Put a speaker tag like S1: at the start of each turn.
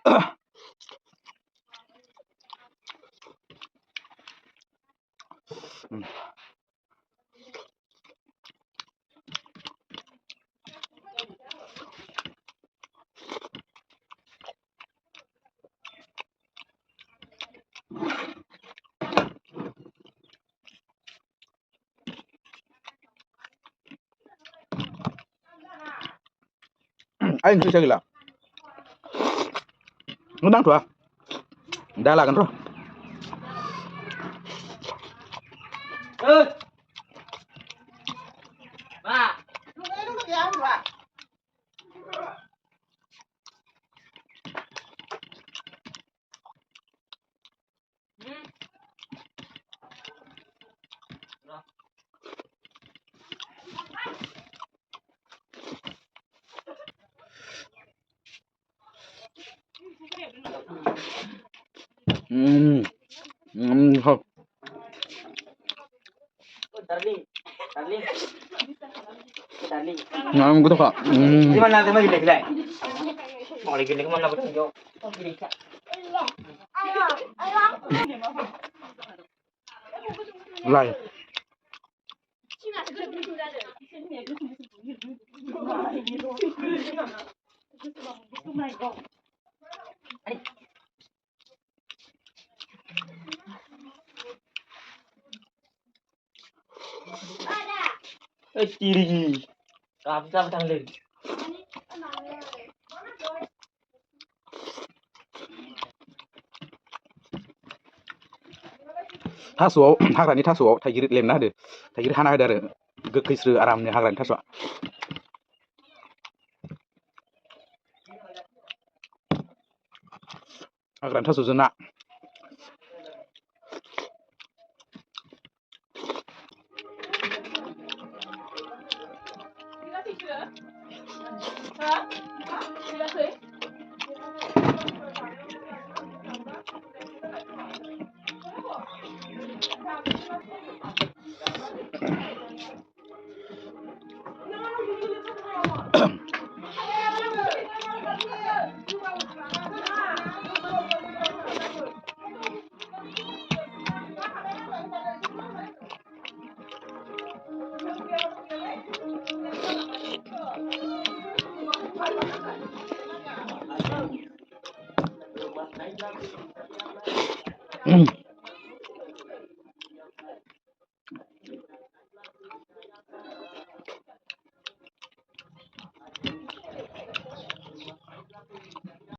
S1: Anh chưa chơi là nó đang thua đã làกันrồi
S2: ba
S1: không
S2: darling darling darling
S1: ngon cái thôi
S2: di mana teman gile-gile mau gile ke mana betul yo
S1: lại
S2: Ciri Rafika thằng lên
S1: थास'आव हाग्रानि थास'आव थाइगिर लेमना होदो थाइगिर हाना होदो आरो गोखैस्रो आरामनो हाग्रानि थास'आ हाग्रानि थास'जों ना